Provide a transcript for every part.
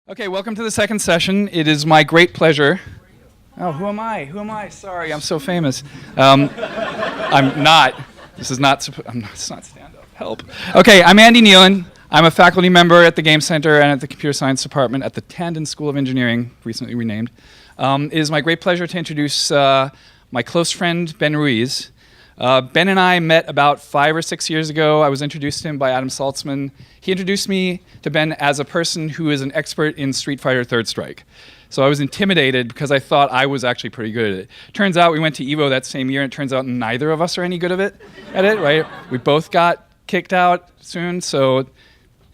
Okay, welcome to the second session. It is my great pleasure. Oh, who am I? Who am I? Sorry, I'm so famous. I'm not. This is not. It's not stand-up. Help. Okay, I'm Andy Nealon. I'm a faculty member at the Game Center and at the Computer Science Department at the Tandon School of Engineering, recently renamed. It is my great pleasure to introduce my close friend, Ben Ruiz. Ben and I met about 5 or 6 years ago. I was introduced to him by Adam Saltzman. He introduced me to Ben as a person who is an expert in Street Fighter Third Strike. So I was intimidated because I thought I was actually pretty good at it. Turns out we went to EVO that same year, and it turns out neither of us are any good at it, right? We both got kicked out soon, so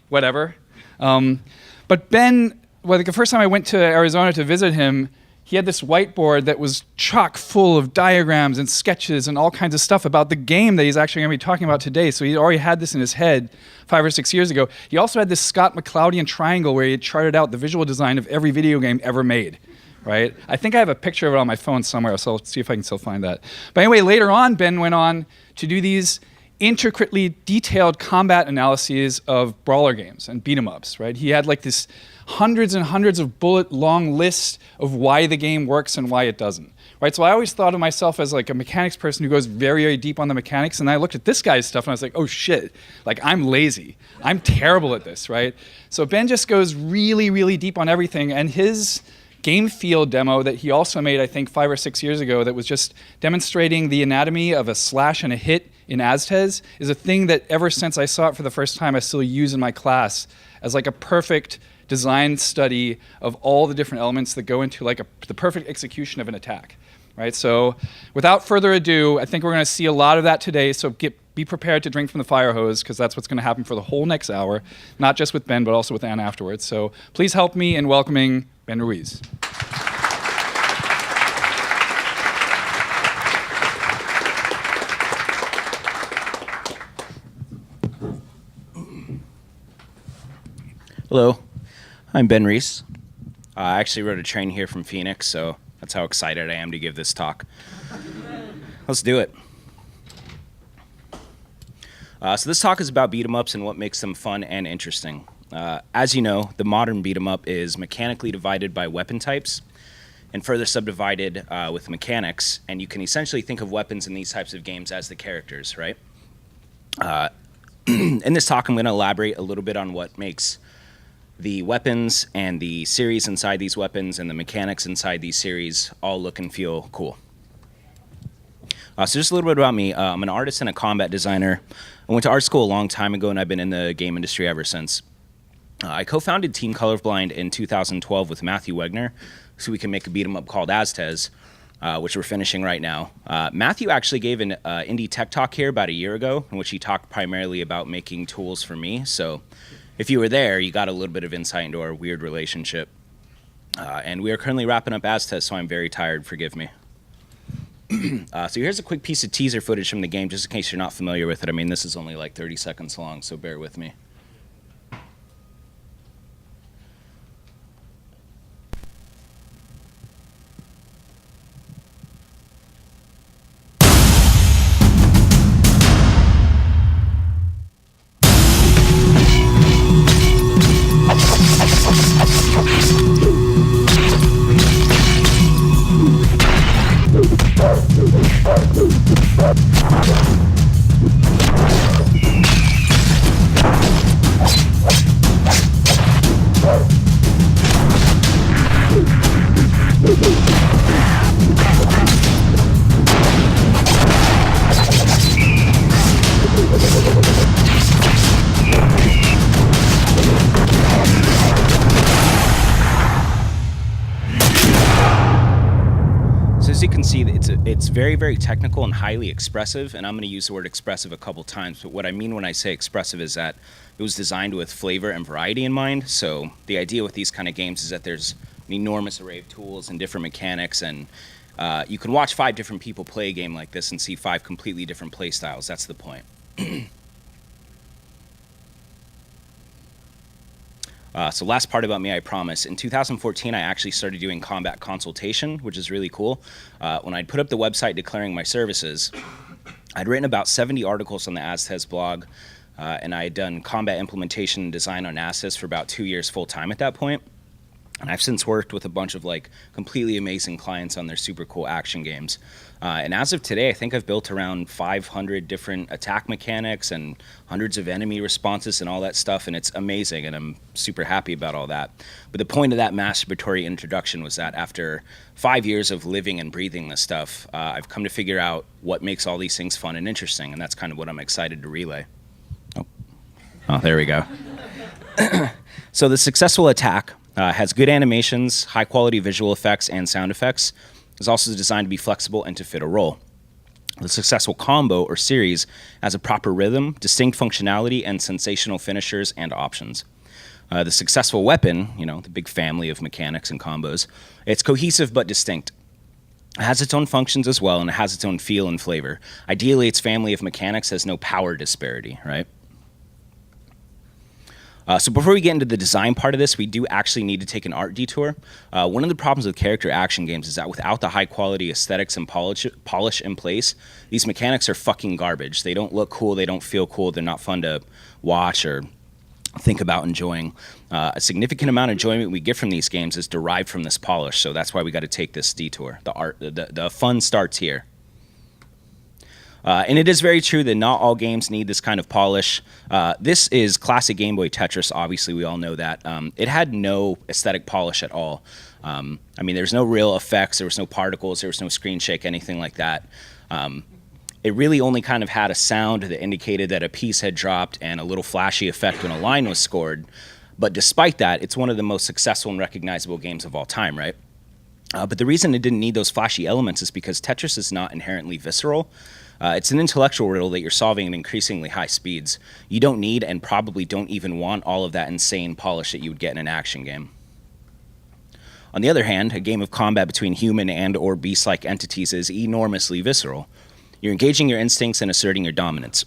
whatever. But Ben, the first time I went to Arizona to visit him, he had this whiteboard that was chock full of diagrams and sketches and all kinds of stuff about the game that he's actually going to be talking about today. So he already had this in his head 5 or 6 years ago. He also had this Scott McCloudian triangle where he had charted out the visual design of every video game ever made, right? I think I have a picture of it on my phone somewhere, so I'll see if I can still find that. But anyway, later on, Ben went on to do these intricately detailed combat analyses of brawler games and beat-em-ups, right? He had like this hundreds and hundreds of bullet-long list of why the game works and why it doesn't, right? So I always thought of myself as like a mechanics person who goes very, very deep on the mechanics, and I looked at this guy's stuff and I was like, oh shit, like I'm lazy. I'm terrible at this, right? So Ben just goes really, really deep on everything, and his game field demo that he also made, I think, 5 or 6 years ago that was just demonstrating the anatomy of a slash and a hit in Aztez is a thing that ever since I saw it for the first time, I still use in my class as like a perfect design study of all the different elements that go into like the perfect execution of an attack, right? So without further ado, I think we're going to see a lot of that today, so be prepared to drink from the fire hose, because that's what's going to happen for the whole next hour, not just with Ben, but also with Anne afterwards. So please help me in welcoming Ben Ruiz. Hello, I'm Ben Ruiz. I actually rode a train here from Phoenix, so that's how excited I am to give this talk. Let's do it. So this talk is about beat-em-ups and what makes them fun and interesting. As you know, the modern beat-em-up is mechanically divided by weapon types and further subdivided with mechanics, and you can essentially think of weapons in these types of games as the characters, right? In this talk, I'm going to elaborate a little bit on what makes the weapons and the series inside these weapons and the mechanics inside these series all look and feel cool. So just a little bit about me. I'm an artist and a combat designer. I went to art school a long time ago, and I've been in the game industry ever since. I co-founded Team Colorblind in 2012 with Matthew Wegner, so we can make a beat-em-up called Aztez, which we're finishing right now. Matthew actually gave an indie tech talk here about a year ago, in which he talked primarily about making tools for me. So if you were there, you got a little bit of insight into our weird relationship. And we are currently wrapping up Aztez, so I'm very tired, forgive me. So here's a quick piece of teaser footage from the game, just in case you're not familiar with it. I mean, this is only like 30 seconds long, so bear with me. As you can see, it's very, very technical and highly expressive, and I'm going to use the word expressive a couple times, but what I mean when I say expressive is that it was designed with flavor and variety in mind. So the idea with these kind of games is that there's an enormous array of tools and different mechanics, and you can watch 5 different people play a game like this and see 5 completely different play styles. That's the point. So last part about me, I promise. In 2014, I actually started doing combat consultation, which is really cool. When I'd put up the website declaring my services, I'd written about 70 articles on the Aztez blog, and I had done combat implementation and design on Aztez for about 2 years full time at that point. And I've since worked with a bunch of like completely amazing clients on their super cool action games. And as of today, I think I've built around 500 different attack mechanics and hundreds of enemy responses and all that stuff. And it's amazing. And I'm super happy about all that. But the point of that masturbatory introduction was that after 5 years of living and breathing this stuff, I've come to figure out what makes all these things fun and interesting. And that's kind of what I'm excited to relay. Oh, there we go. So the successful attack has good animations, high quality visual effects, and sound effects. It's also designed to be flexible and to fit a role. The successful combo or series has a proper rhythm, distinct functionality, and sensational finishers and options. The successful weapon, the big family of mechanics and combos, it's cohesive but distinct. It has its own functions as well, and it has its own feel and flavor. Ideally, its family of mechanics has no power disparity, right? So before we get into the design part of this, we do actually need to take an art detour. One of the problems with character action games is that without the high quality aesthetics and polish in place, these mechanics are fucking garbage. They don't look cool, they don't feel cool, they're not fun to watch or think about enjoying. A significant amount of enjoyment we get from these games is derived from this polish, so that's why we got to take this detour. The fun starts here. And it is very true that not all games need this kind of polish. This is classic Game Boy Tetris, obviously, we all know that. It had no aesthetic polish at all. There's no real effects, there was no particles, there was no screen shake, anything like that. It really only kind of had a sound that indicated that a piece had dropped and a little flashy effect when a line was scored. But despite that, it's one of the most successful and recognizable games of all time, right? But the reason it didn't need those flashy elements is because Tetris is not inherently visceral. It's an intellectual riddle that you're solving at increasingly high speeds. You don't need and probably don't even want all of that insane polish that you would get in an action game. On the other hand, a game of combat between human and or beast-like entities is enormously visceral. You're engaging your instincts and asserting your dominance.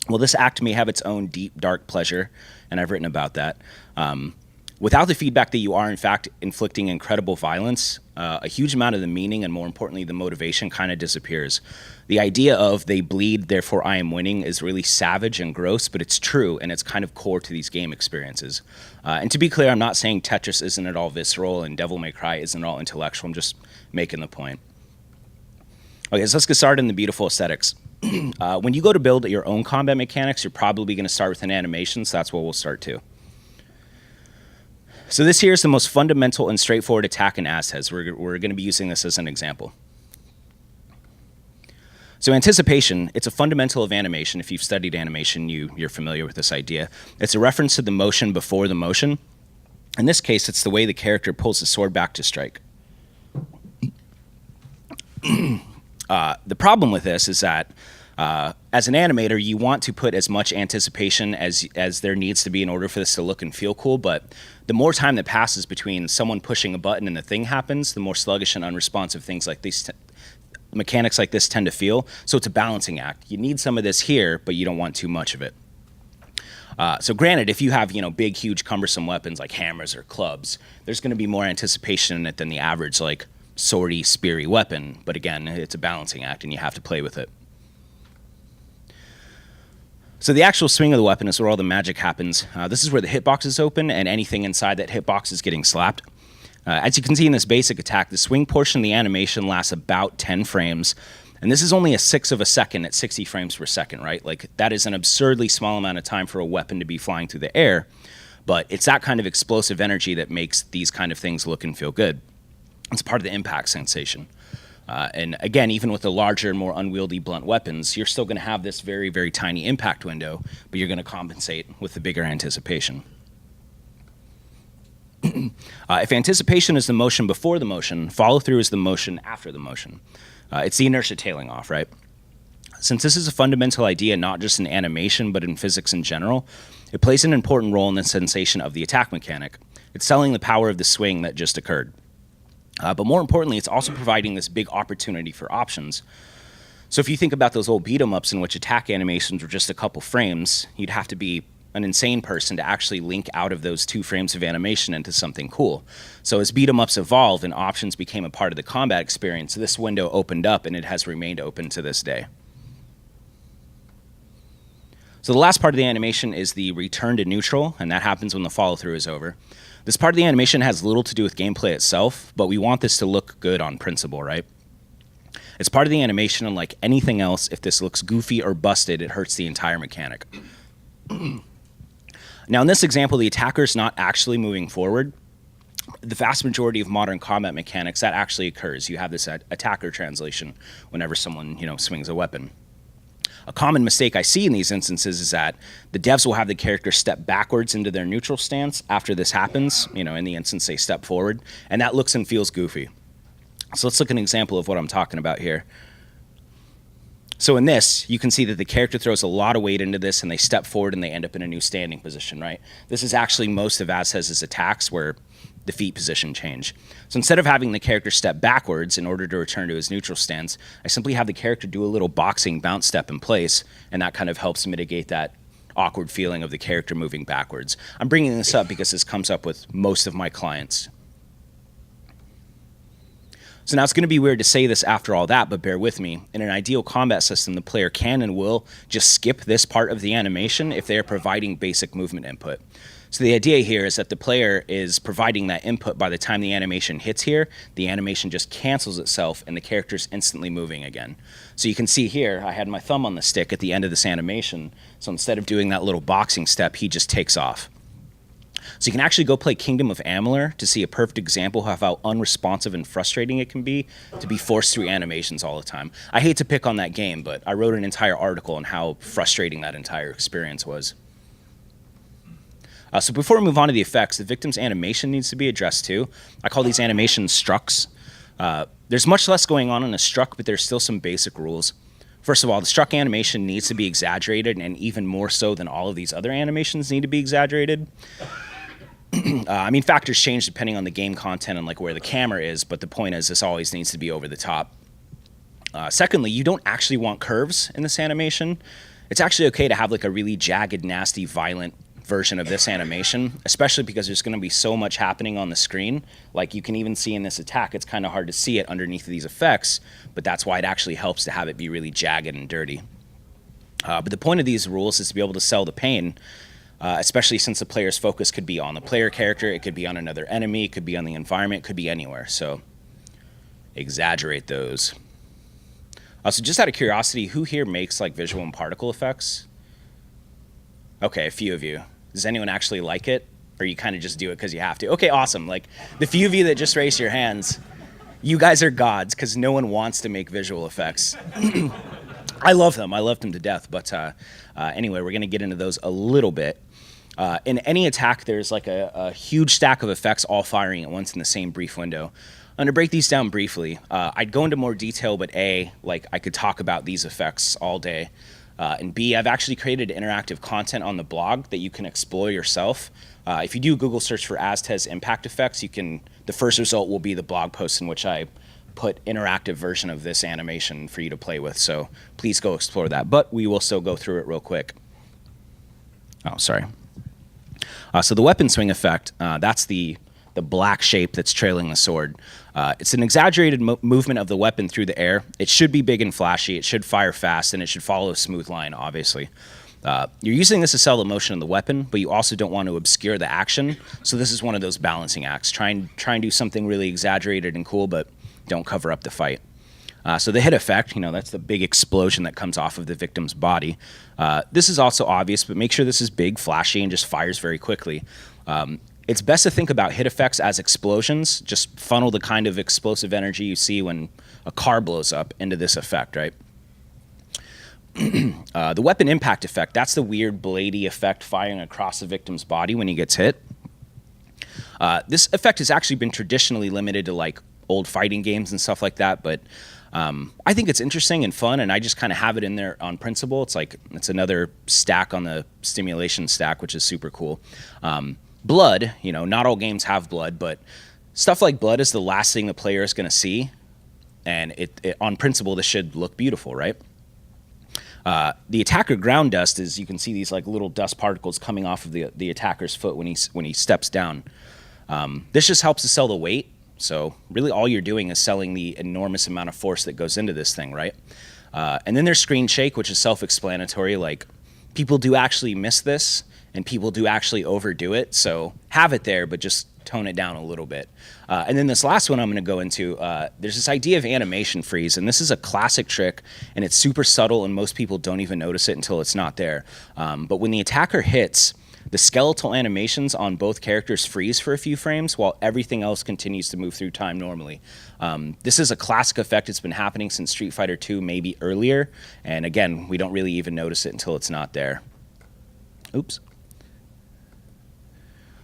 Well, this act may have its own deep, dark pleasure, and I've written about that. Without the feedback that you are, in fact, inflicting incredible violence, a huge amount of the meaning and, more importantly, the motivation kind of disappears. The idea of they bleed, therefore I am winning is really savage and gross, but it's true, and it's kind of core to these game experiences. And to be clear, I'm not saying Tetris isn't at all visceral and Devil May Cry isn't at all intellectual. I'm just making the point. Okay, so let's get started in the beautiful aesthetics. When you go to build your own combat mechanics, you're probably going to start with an animation, so that's where we'll start too. So this here is the most fundamental and straightforward attack in Aztez. We're going to be using this as an example. So anticipation, it's a fundamental of animation. If you've studied animation, you're familiar with this idea. It's a reference to the motion before the motion. In this case, it's the way the character pulls the sword back to strike. The problem with this is that as an animator, you want to put as much anticipation as there needs to be in order for this to look and feel cool, but the more time that passes between someone pushing a button and the thing happens, the more sluggish and unresponsive things like these mechanics like this tend to feel. So it's a balancing act. You need some of this here, but you don't want too much of it. So granted, if you have big, huge, cumbersome weapons like hammers or clubs, there's going to be more anticipation in it than the average like swordy, speary weapon. But again, it's a balancing act, and you have to play with it. So the actual swing of the weapon is where all the magic happens. This is where the hitbox is open, and anything inside that hitbox is getting slapped. As you can see in this basic attack, the swing portion of the animation lasts about 10 frames, and this is only a 1/6 of a second at 60 frames per second, right? Like, that is an absurdly small amount of time for a weapon to be flying through the air, but it's that kind of explosive energy that makes these kind of things look and feel good. It's part of the impact sensation. And again, even with the larger, more unwieldy blunt weapons, you're still going to have this very, very tiny impact window, but you're going to compensate with the bigger anticipation. If anticipation is the motion before the motion, follow-through is the motion after the motion. It's the inertia tailing off, right? Since this is a fundamental idea, not just in animation, but in physics in general, it plays an important role in the sensation of the attack mechanic. It's selling the power of the swing that just occurred. But more importantly, it's also providing this big opportunity for options. So if you think about those old beat-em-ups in which attack animations were just a couple frames, you'd have to be an insane person to actually link out of those 2 frames of animation into something cool. So as beat-em-ups evolved and options became a part of the combat experience, this window opened up, and it has remained open to this day. So the last part of the animation is the return to neutral, and that happens when the follow-through is over. This part of the animation has little to do with gameplay itself, but we want this to look good on principle, right? It's part of the animation, and like anything else, if this looks goofy or busted, it hurts the entire mechanic. Now, in this example, the attacker is not actually moving forward. The vast majority of modern combat mechanics, that actually occurs. You have this attacker translation whenever someone, swings a weapon. A common mistake I see in these instances is that the devs will have the character step backwards into their neutral stance after this happens. In the instance they step forward, and that looks and feels goofy. So let's look at an example of what I'm talking about here. So in this, you can see that the character throws a lot of weight into this, and they step forward and they end up in a new standing position, right? This is actually most of Aztez's attacks where the feet position change. So instead of having the character step backwards in order to return to his neutral stance, I simply have the character do a little boxing bounce step in place, and that kind of helps mitigate that awkward feeling of the character moving backwards. I'm bringing this up because this comes up with most of my clients. So now it's going to be weird to say this after all that, but bear with me. In an ideal combat system, the player can and will just skip this part of the animation if they are providing basic movement input. So the idea here is that the player is providing that input. By the time the animation hits here, the animation just cancels itself and the character is instantly moving again. So you can see here, I had my thumb on the stick at the end of this animation. So instead of doing that little boxing step, he just takes off. So you can actually go play Kingdom of Amalur to see a perfect example of how unresponsive and frustrating it can be to be forced through animations all the time. I hate to pick on that game, but I wrote an entire article on how frustrating that entire experience was. So before we move on to the effects, the victim's animation needs to be addressed too. I call these animations structs. There's much less going on in a struck, but there's still some basic rules. First of all, the struck animation needs to be exaggerated, and even more so than all of these other animations need to be exaggerated. Factors change depending on the game content and like where the camera is, but the point is this always needs to be over the top. Secondly, you don't actually want curves in this animation. It's actually okay to have like a really jagged, nasty, violent version of this animation, especially because there's going to be so much happening on the screen. Like you can even see in this attack, it's kind of hard to see it underneath these effects, but that's why it actually helps to have it be really jagged and dirty. But the point of these rules is to be able to sell the pain, especially since the player's focus could be on the player character, it could be on another enemy, it could be on the environment, it could be anywhere. So exaggerate those. So just out of curiosity, who here makes like visual and particle effects? Okay, a few of you. Does anyone actually like it? Or you kind of just do it because you have to? Okay, awesome. Like the few of you that just raised your hands, you guys are gods because no one wants to make visual effects. I love them. I love them to death. But anyway, we're going to get into those a little bit. In any attack, there's like a huge stack of effects all firing at once in the same brief window. I'm going to break these down briefly. I'd go into more detail, but A, like I could talk about these effects all day. And B, I've actually created interactive content on the blog that you can explore yourself. If you do a Google search for Aztez impact effects, the first result will be the blog post in which I put interactive version of this animation for you to play with. So please go explore that. But we will still go through it real quick. Oh, sorry. So the weapon swing effect, that's the black shape that's trailing the sword. It's an exaggerated movement of the weapon through the air. It should be big and flashy. It should fire fast, and it should follow a smooth line, obviously. You're using this to sell the motion of the weapon, but you also don't want to obscure the action. So this is one of those balancing acts. Try and do something really exaggerated and cool, but don't cover up the fight. So the hit effect, that's the big explosion that comes off of the victim's body. This is also obvious, but make sure this is big, flashy, and just fires very quickly. It's best to think about hit effects as explosions. Just funnel the kind of explosive energy you see when a car blows up into this effect, right? The weapon impact effect, that's the weird bladey effect firing across the victim's body when he gets hit. This effect has actually been traditionally limited to like old fighting games and stuff like that, but I think it's interesting and fun, and I just kind of have it in there on principle. It's another stack on the stimulation stack, which is super cool. Blood, not all games have blood, but stuff like blood is the last thing the player is going to see, and it on principle, this should look beautiful, right? The attacker ground dust is, you can see these like little dust particles coming off of the attacker's foot when he steps down. This just helps to sell the weight, so really all you're doing is selling the enormous amount of force that goes into this thing, right? And then there's screen shake, which is self-explanatory. Like, people do actually miss this, and people do actually overdo it, so have it there, but just tone it down a little bit. And then this last one I'm going to go into, there's this idea of animation freeze, and this is a classic trick, and it's super subtle, and most people don't even notice it until it's not there. But when the attacker hits, the skeletal animations on both characters freeze for a few frames while everything else continues to move through time normally. This is a classic effect. It's been happening since Street Fighter II, maybe earlier. And again, we don't really even notice it until it's not there. Oops.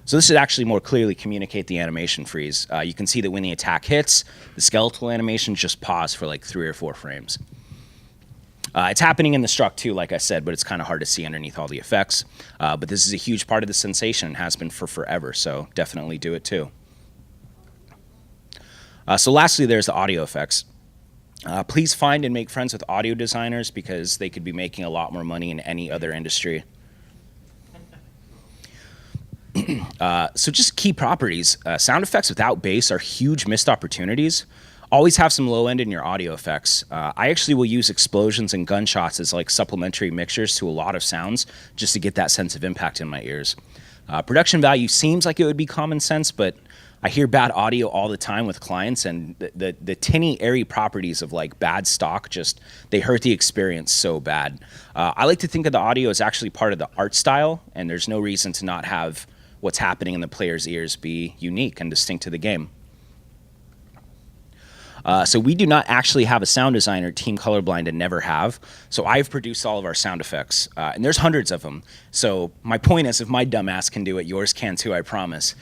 So this should actually more clearly communicate the animation freeze. You can see that when the attack hits, the skeletal animations just pause for like 3 or 4 frames. It's happening in the struck too, like I said, but it's kind of hard to see underneath all the effects. But this is a huge part of the sensation and has been for forever, so definitely do it too. So lastly, there's the audio effects. Please find and make friends with audio designers because they could be making a lot more money in any other industry. So just key properties. Sound effects without bass are huge missed opportunities. Always have some low end in your audio effects. I actually will use explosions and gunshots as like supplementary mixtures to a lot of sounds just to get that sense of impact in my ears. Production value seems like it would be common sense, but I hear bad audio all the time with clients, and the tinny, airy properties of like bad stock just, they hurt the experience so bad. I like to think of the audio as actually part of the art style, and there's no reason to not have what's happening in the player's ears be unique and distinct to the game. So we do not actually have a sound designer, Team Colorblind, and never have. So I've produced all of our sound effects, and there's hundreds of them. So my point is, if my dumbass can do it, yours can too, I promise.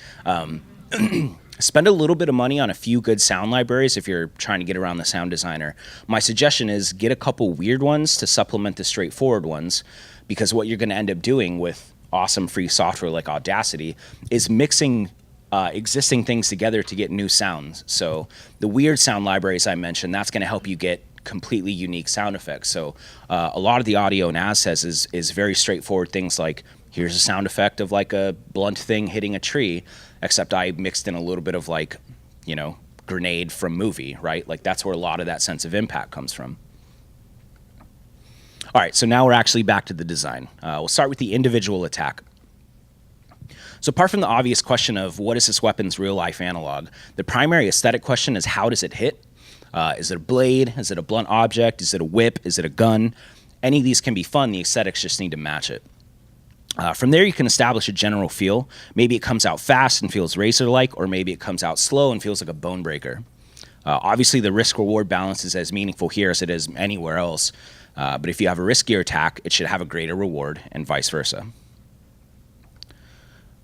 Spend a little bit of money on a few good sound libraries if you're trying to get around the sound designer. My suggestion is get a couple weird ones to supplement the straightforward ones, because what you're going to end up doing with awesome free software like Audacity is mixing existing things together to get new sounds. So the weird sound libraries I mentioned, that's going to help you get completely unique sound effects. So a lot of the audio in Aztez is very straightforward things like, here's a sound effect of like a blunt thing hitting a tree, except I mixed in a little bit of like, you know, grenade from movie, right? Like that's where a lot of that sense of impact comes from. All right, so now we're actually back to the design. We'll start with the individual attack. So apart from the obvious question of what is this weapon's real-life analog, the primary aesthetic question is how does it hit? Is it a blade? Is it a blunt object? Is it a whip? Is it a gun? Any of these can be fun. The aesthetics just need to match it. From there, you can establish a general feel. Maybe it comes out fast and feels razor-like, or maybe it comes out slow and feels like a bone breaker. Obviously, the risk-reward balance is as meaningful here as it is anywhere else. But if you have a riskier attack, it should have a greater reward, and vice versa.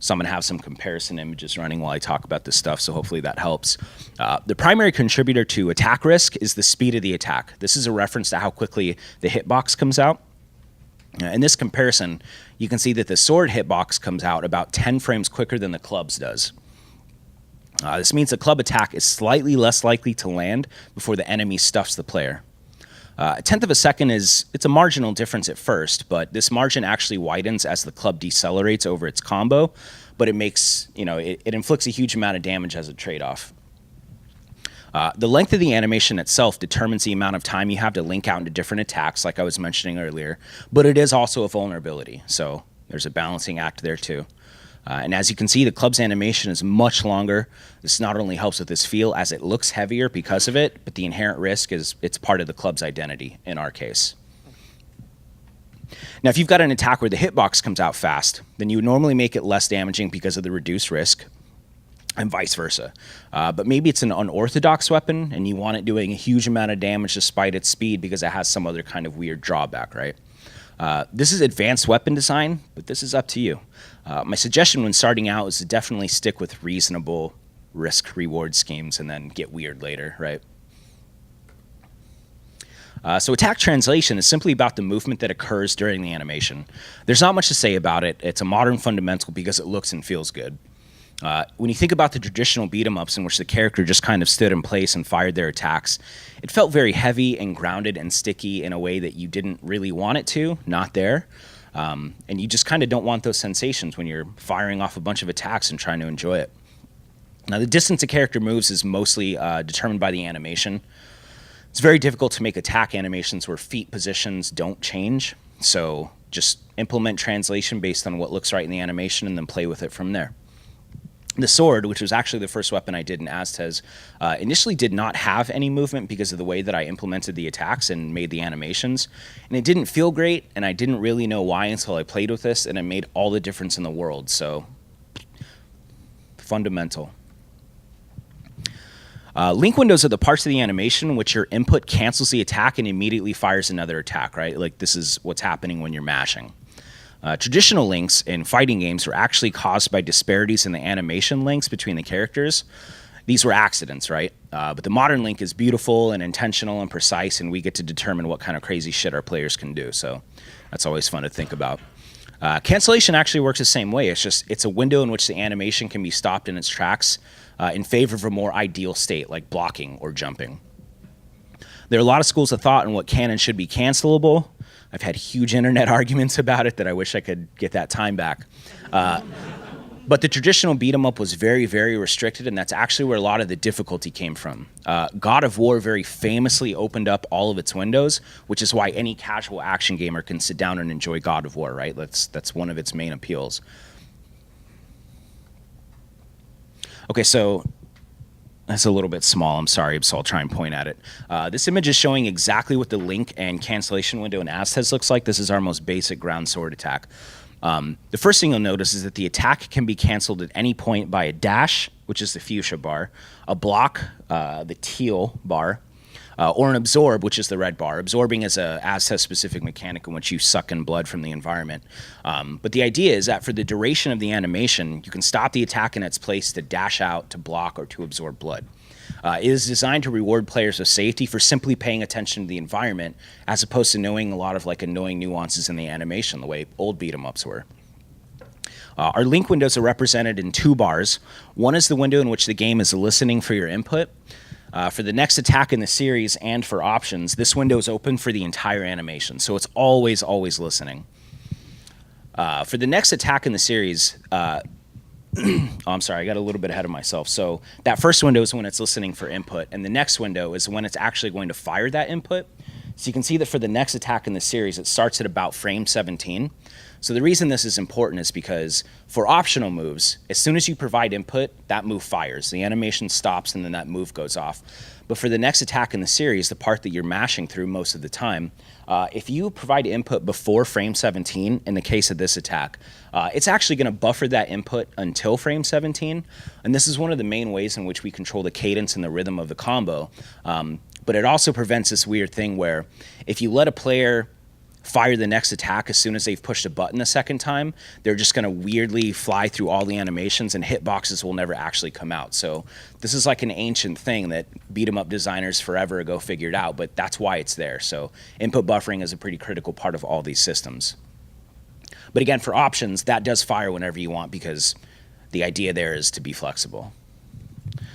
So I'm going to have some comparison images running while I talk about this stuff, so hopefully that helps. The primary contributor to attack risk is the speed of the attack. This is a reference to how quickly the hitbox comes out. In this comparison, you can see that the sword hitbox comes out about 10 frames quicker than the club's does. This means the club attack is slightly less likely to land before the enemy stuffs the player. A tenth of a second it's a marginal difference at first, but this margin actually widens as the club decelerates over its combo, but it makes, it inflicts a huge amount of damage as a trade-off. The length of the animation itself determines the amount of time you have to link out into different attacks, like I was mentioning earlier, but it is also a vulnerability, so there's a balancing act there too. And as you can see, the club's animation is much longer. This not only helps with this feel as it looks heavier because of it, but the inherent risk is it's part of the club's identity in our case. Now, if you've got an attack where the hitbox comes out fast, then you would normally make it less damaging because of the reduced risk, and vice versa. But maybe it's an unorthodox weapon, and you want it doing a huge amount of damage despite its speed because it has some other kind of weird drawback, right? This is advanced weapon design, but this is up to you. My suggestion when starting out is to definitely stick with reasonable risk-reward schemes and then get weird later, right? So attack translation is simply about the movement that occurs during the animation. There's not much to say about it. It's a modern fundamental because it looks and feels good. When you think about the traditional beat-em-ups in which the character just kind of stood in place and fired their attacks, it felt very heavy and grounded and sticky in a way that you didn't really want it to, not there. And you just kind of don't want those sensations when you're firing off a bunch of attacks and trying to enjoy it. Now, the distance a character moves is mostly determined by the animation. It's very difficult to make attack animations where feet positions don't change, so just implement translation based on what looks right in the animation and then play with it from there. The sword, which was actually the first weapon I did in Aztez, initially did not have any movement because of the way that I implemented the attacks and made the animations. And it didn't feel great, and I didn't really know why until I played with this, and it made all the difference in the world. So, fundamental. Link windows are the parts of the animation in which your input cancels the attack and immediately fires another attack, right? Like this is what's happening when you're mashing. Traditional links in fighting games were actually caused by disparities in the animation links between the characters. These were accidents, right? But the modern link is beautiful and intentional and precise, and we get to determine what kind of crazy shit our players can do. So that's always fun to think about. Cancellation actually works the same way. It's a window in which the animation can be stopped in its tracks in favor of a more ideal state, like blocking or jumping. There are a lot of schools of thought on what can and should be cancelable. I've had huge internet arguments about it that I wish I could get that time back. But the traditional beat 'em up was very, very restricted, and that's actually where a lot of the difficulty came from. God of War very famously opened up all of its windows, which is why any casual action gamer can sit down and enjoy God of War, right? That's one of its main appeals. Okay, so that's a little bit small, I'm sorry, so I'll try and point at it. This image is showing exactly what the link and cancellation window in Aztez looks like. This is our most basic ground sword attack. The first thing you'll notice is that the attack can be canceled at any point by a dash, which is the fuchsia bar, a block, the teal bar, or an absorb, which is the red bar. Absorbing is a Aztec-specific mechanic in which you suck in blood from the environment. But the idea is that for the duration of the animation, you can stop the attack in its place to dash out, to block, or to absorb blood. It is designed to reward players with safety for simply paying attention to the environment, as opposed to knowing a lot of like annoying nuances in the animation, the way old beat-em-ups were. Our link windows are represented in two bars. One is the window in which the game is listening for your input. For the next attack in the series and for options, this window is open for the entire animation, so it's always, always listening. For the next attack in the series, oh, I'm sorry, I got a little bit ahead of myself. So that first window is when it's listening for input, and the next window is when it's actually going to fire that input. So you can see that for the next attack in the series, it starts at about frame 17. So the reason this is important is because for optional moves, as soon as you provide input, that move fires. The animation stops and then that move goes off. But for the next attack in the series, the part that you're mashing through most of the time, if you provide input before frame 17, in the case of this attack, it's actually going to buffer that input until frame 17. And this is one of the main ways in which we control the cadence and the rhythm of the combo. But it also prevents this weird thing where if you let a player fire the next attack as soon as they've pushed a button a second time, they're just going to weirdly fly through all the animations and hitboxes will never actually come out. So this is like an ancient thing that beat 'em up designers forever ago figured out, but that's why it's there. So input buffering is a pretty critical part of all these systems. But again, for options, that does fire whenever you want because the idea there is to be flexible.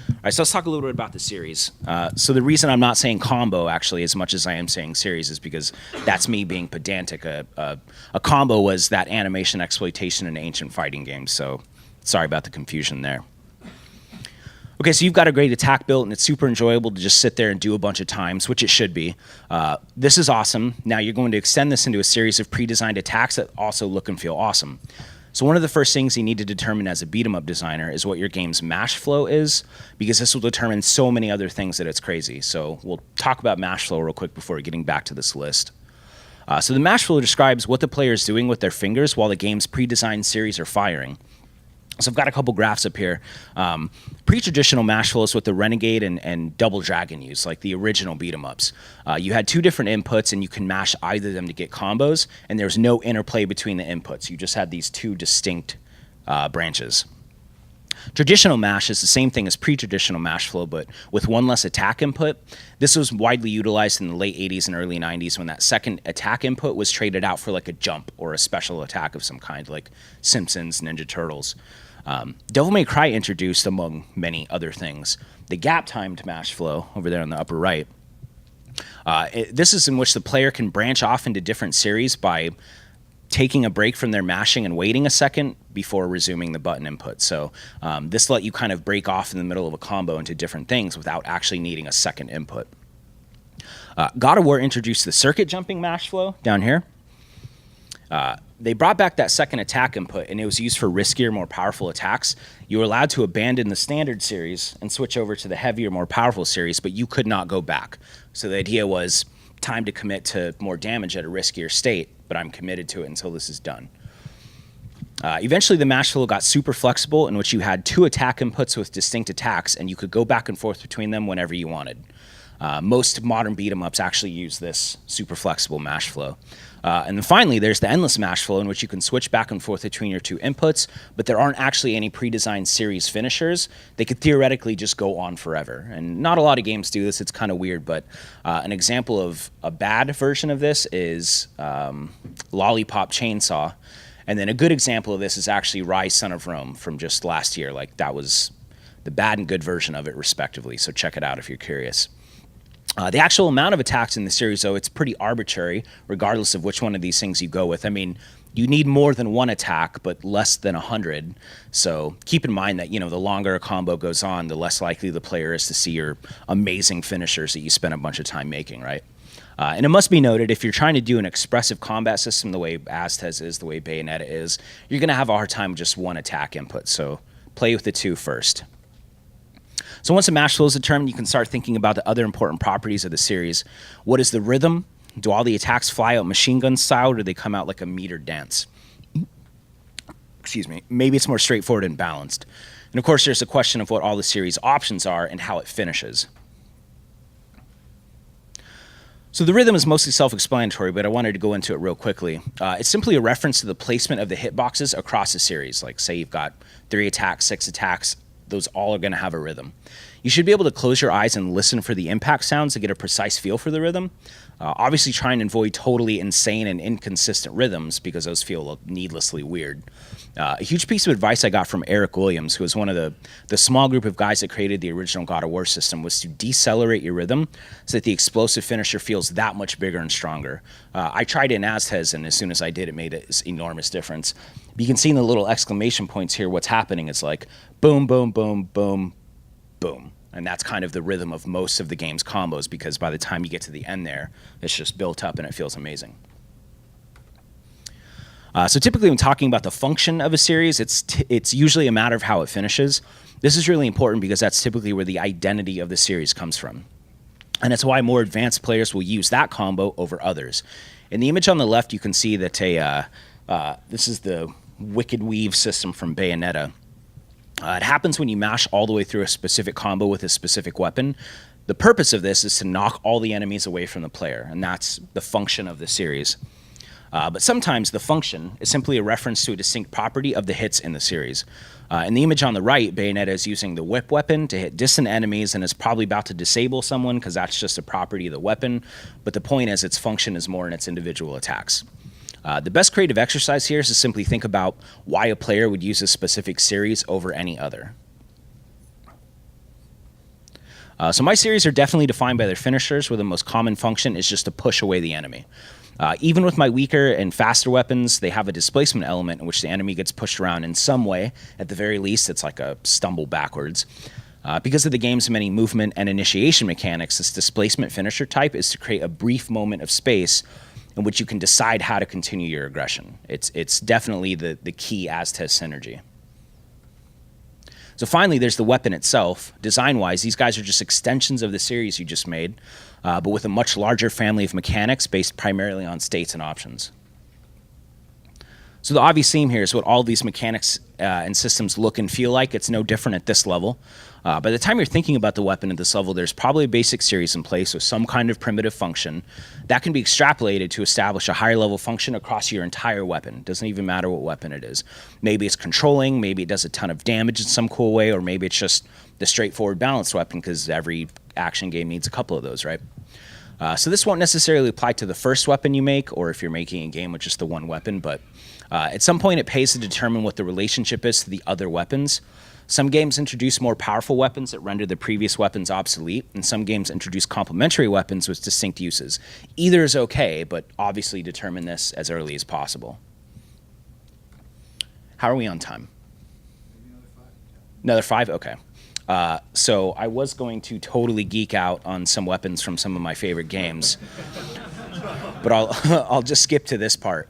All right, so let's talk a little bit about the series. So the reason I'm not saying combo, actually, as much as I am saying series, is because that's me being pedantic. A combo was that animation exploitation in ancient fighting games, so sorry about the confusion there. Okay, so you've got a great attack built, and it's super enjoyable to just sit there and do a bunch of times, which it should be. This is awesome. Now you're going to extend this into a series of pre-designed attacks that also look and feel awesome. So one of the first things you need to determine as a beat-em-up designer is what your game's mash flow is, because this will determine so many other things that it's crazy. So we'll talk about mash flow real quick before getting back to this list. So the mash flow describes what the player is doing with their fingers while the game's pre-designed series are firing. So I've got a couple graphs up here. Pre-traditional mash flow is what the Renegade and Double Dragon used, like the original beat-em-ups. You had two different inputs, and you can mash either of them to get combos, and there's no interplay between the inputs. You just had these two distinct branches. Traditional mash is the same thing as pre-traditional mash flow, but with one less attack input. This was widely utilized in the late 80s and early 90s when that second attack input was traded out for like a jump or a special attack of some kind, like Simpsons, Ninja Turtles. Devil May Cry introduced, among many other things, the gap-timed mash flow over there on the upper right. This is in which the player can branch off into different series by taking a break from their mashing and waiting a second before resuming the button input. So this let you kind of break off in the middle of a combo into different things without actually needing a second input. God of War introduced the circuit jumping mash flow down here. they brought back that second attack input, and it was used for riskier, more powerful attacks. You were allowed to abandon the standard series and switch over to the heavier, more powerful series, but you could not go back. So the idea was time to commit to more damage at a riskier state, but I'm committed to it until this is done. Eventually, the mash flow got super flexible, in which you had 2 attack inputs with distinct attacks, and you could go back and forth between them whenever you wanted. Most modern beat-em-ups actually use this super flexible mash flow. And then finally, there's the endless mash flow, in which you can switch back and forth between your 2 inputs, but there aren't actually any pre-designed series finishers. They could theoretically just go on forever. And not a lot of games do this. It's kind of weird, but an example of a bad version of this is Lollipop Chainsaw. And then a good example of this is actually Ruiz, Son of Rome from just last year. Like, that was the bad and good version of it, respectively. So check it out if you're curious. The actual amount of attacks in the series, though, it's pretty arbitrary, regardless of which one of these things you go with. I mean, you need more than 1 attack, but less than 100. So keep in mind that, the longer a combo goes on, the less likely the player is to see your amazing finishers that you spent a bunch of time making, right? And it must be noted, if you're trying to do an expressive combat system the way Aztez is, the way Bayonetta is, you're going to have a hard time with just 1 attack input. So play with the 2 first. So once a mash flow is determined, you can start thinking about the other important properties of the series. What is the rhythm? Do all the attacks fly out machine gun style, or do they come out like a metered dance? Excuse me. Maybe it's more straightforward and balanced. And of course, there's the question of what all the series options are and how it finishes. So the rhythm is mostly self-explanatory, but I wanted to go into it real quickly. It's simply a reference to the placement of the hitboxes across a series. Like, say you've got 3 attacks, 6 attacks, those all are going to have a rhythm. You should be able to close your eyes and listen for the impact sounds to get a precise feel for the rhythm. Obviously, try and avoid totally insane and inconsistent rhythms, because those feel needlessly weird. A huge piece of advice I got from Eric Williams, who was one of the small group of guys that created the original God of War system, was to decelerate your rhythm so that the explosive finisher feels that much bigger and stronger. I tried it in Aztez, and as soon as I did, it made an enormous difference. You can see in the little exclamation points here what's happening. It's like boom, boom, boom, boom, boom. And that's kind of the rhythm of most of the game's combos, because by the time you get to the end there, it's just built up and it feels amazing. So typically when talking about the function of a series, it's usually a matter of how it finishes. This is really important because that's typically where the identity of the series comes from. And it's why more advanced players will use that combo over others. In the image on the left, you can see that this is the Wicked Weave system from Bayonetta. It happens when you mash all the way through a specific combo with a specific weapon. The purpose of this is to knock all the enemies away from the player, and that's the function of the series. But sometimes the function is simply a reference to a distinct property of the hits in the series. In the image on the right, Bayonetta is using the whip weapon to hit distant enemies and is probably about to disable someone because that's just a property of the weapon. But the point is its function is more in its individual attacks. The best creative exercise here is to simply think about why a player would use a specific series over any other. So my series are definitely defined by their finishers, where the most common function is just to push away the enemy. Even with my weaker and faster weapons, they have a displacement element in which the enemy gets pushed around in some way. At the very least, it's like a stumble backwards. Because of the game's many movement and initiation mechanics, this displacement finisher type is to create a brief moment of space in which you can decide how to continue your aggression. It's definitely the key Aztez synergy. So finally, there's the weapon itself. Design-wise, these guys are just extensions of the series you just made, but with a much larger family of mechanics based primarily on states and options. So the obvious theme here is what all these mechanics and systems look and feel like. It's no different at this level. By the time you're thinking about the weapon at this level, there's probably a basic series in place with some kind of primitive function that can be extrapolated to establish a higher level function across your entire weapon. It doesn't even matter what weapon it is. Maybe it's controlling, maybe it does a ton of damage in some cool way, or maybe it's just the straightforward balanced weapon, because every action game needs a couple of those, right? So this won't necessarily apply to the first weapon you make, or if you're making a game with just the one weapon, but at some point it pays to determine what the relationship is to the other weapons. Some games introduce more powerful weapons that render the previous weapons obsolete, and some games introduce complementary weapons with distinct uses. Either is okay, but obviously determine this as early as possible. How are we on time? Maybe another 5. Another 5? Okay. So I was going to totally geek out on some weapons from some of my favorite games, but I'll just skip to this part.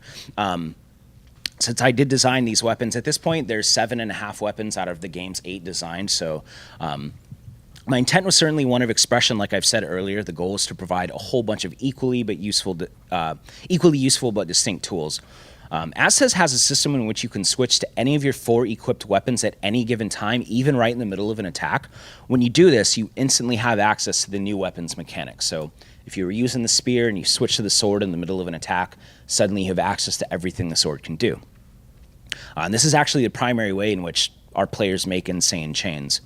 since I did design these weapons, at this point, there's 7.5 weapons out of the game's 8 designed. So my intent was certainly one of expression. Like I've said earlier, the goal is to provide a whole bunch of equally useful but distinct tools. Aztez has a system in which you can switch to any of your 4 equipped weapons at any given time, even right in the middle of an attack. When you do this, you instantly have access to the new weapons mechanics. So if you were using the spear and you switch to the sword in the middle of an attack, suddenly you have access to everything the sword can do. And this is actually the primary way in which our players make insane chains.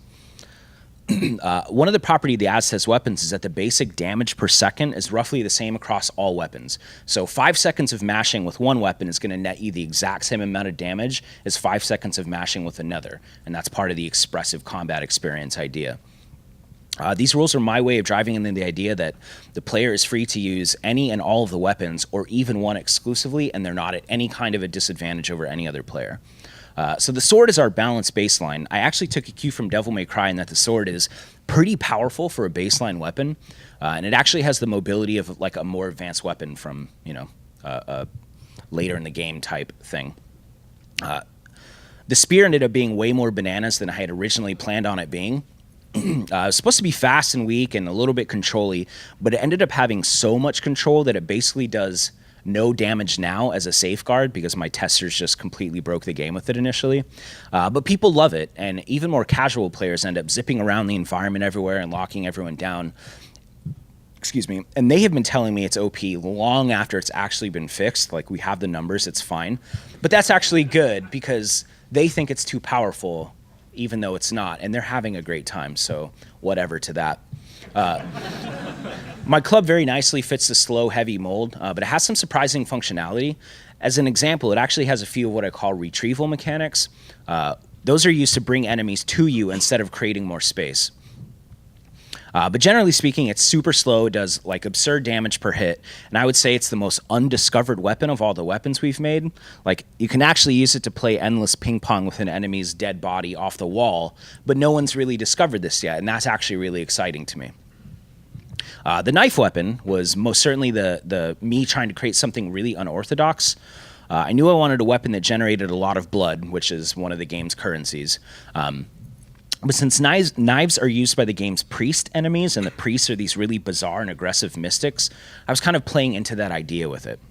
One of the property of the Aztez weapons is that the basic damage per second is roughly the same across all weapons. So 5 seconds of mashing with one weapon is going to net you the exact same amount of damage as 5 seconds of mashing with another. And that's part of the expressive combat experience idea. These rules are my way of driving in the idea that the player is free to use any and all of the weapons, or even one exclusively, and they're not at any kind of a disadvantage over any other player. So the sword is our balanced baseline. I actually took a cue from Devil May Cry in that the sword is pretty powerful for a baseline weapon, and it actually has the mobility of like a more advanced weapon from, a later in the game type thing. The spear ended up being way more bananas than I had originally planned on it being. It was supposed to be fast and weak and a little bit control-y, but it ended up having so much control that it basically does no damage now as a safeguard, because my testers just completely broke the game with it initially. But people love it, and even more casual players end up zipping around the environment everywhere and locking everyone down. Excuse me. And they have been telling me it's OP long after it's actually been fixed. Like, we have the numbers, it's fine. But that's actually good, because they think it's too powerful, even though it's not, and they're having a great time, so whatever to that. My club very nicely fits the slow, heavy mold, but it has some surprising functionality. As an example, it actually has a few of what I call retrieval mechanics. Those are used to bring enemies to you instead of creating more space. But generally speaking, it's super slow. It does like absurd damage per hit. And I would say it's the most undiscovered weapon of all the weapons we've made. Like, you can actually use it to play endless ping pong with an enemy's dead body off the wall, but no one's really discovered this yet, and that's actually really exciting to me. The knife weapon was most certainly the me trying to create something really unorthodox. I knew I wanted a weapon that generated a lot of blood, which is one of the game's currencies. But since knives are used by the game's priest enemies, and the priests are these really bizarre and aggressive mystics, I was kind of playing into that idea with it.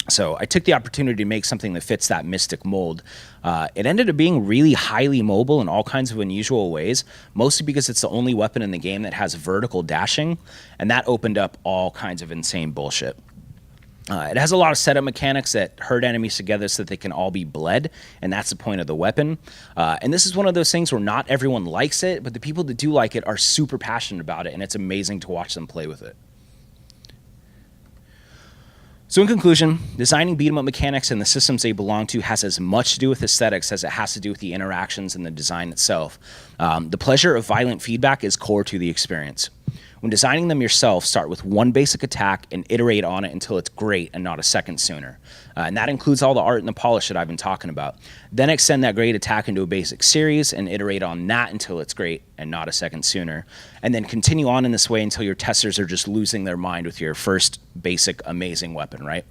So I took the opportunity to make something that fits that mystic mold. It ended up being really highly mobile in all kinds of unusual ways, mostly because it's the only weapon in the game that has vertical dashing, and that opened up all kinds of insane bullshit. It has a lot of setup mechanics that herd enemies together so that they can all be bled, and that's the point of the weapon. And this is one of those things where not everyone likes it, but the people that do like it are super passionate about it, and it's amazing to watch them play with it. So in conclusion, designing beat-em-up mechanics and the systems they belong to has as much to do with aesthetics as it has to do with the interactions and the design itself. The pleasure of violent feedback is core to the experience. When designing them yourself, start with one basic attack and iterate on it until it's great and not a second sooner. And that includes all the art and the polish that I've been talking about. Then extend that great attack into a basic series and iterate on that until it's great and not a second sooner. And then continue on in this way until your testers are just losing their mind with your first basic amazing weapon, right?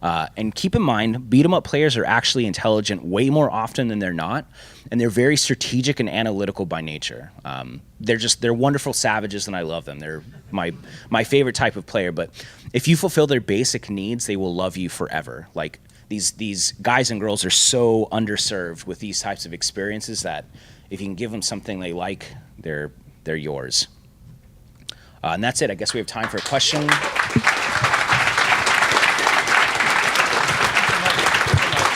And keep in mind, beat-em-up players are actually intelligent way more often than they're not, and they're very strategic and analytical by nature. They're wonderful savages, and I love them. They're my favorite type of player, but if you fulfill their basic needs, they will love you forever. Like, these guys and girls are so underserved with these types of experiences that if you can give them something they like, they're yours. And that's it. I guess we have time for a question.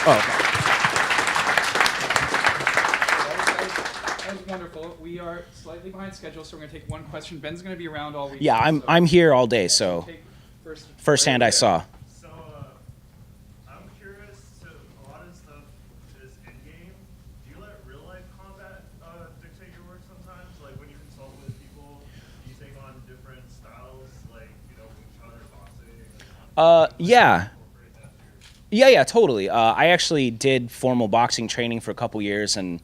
Oh, okay. That was wonderful. We are slightly behind schedule, so we're going to take one question. Ben's going to be around all week. Yeah, I'm here all day, so first hand I saw. So I'm curious. So a lot of stuff is in game. Do you let real life combat dictate your work sometimes? Like when you consult with people, do you take on different styles, like each other boxing? Yeah. Yeah, totally. I actually did formal boxing training for a couple years, and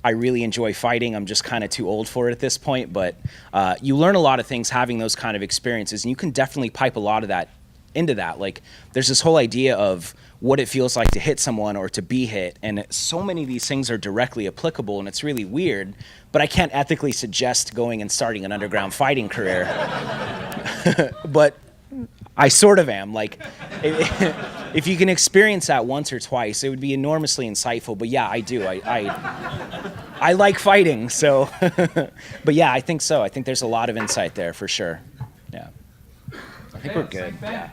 I really enjoy fighting. I'm just kind of too old for it at this point, but you learn a lot of things having those kind of experiences, and you can definitely pipe a lot of that into that. Like, there's this whole idea of what it feels like to hit someone or to be hit. And so many of these things are directly applicable, and it's really weird, but I can't ethically suggest going and starting an underground fighting career. But I sort of am. Like, if you can experience that once or twice, it would be enormously insightful. But yeah, I do. I like fighting, so. But yeah, I think so. I think there's a lot of insight there for sure. Yeah. I think we're good. Yeah.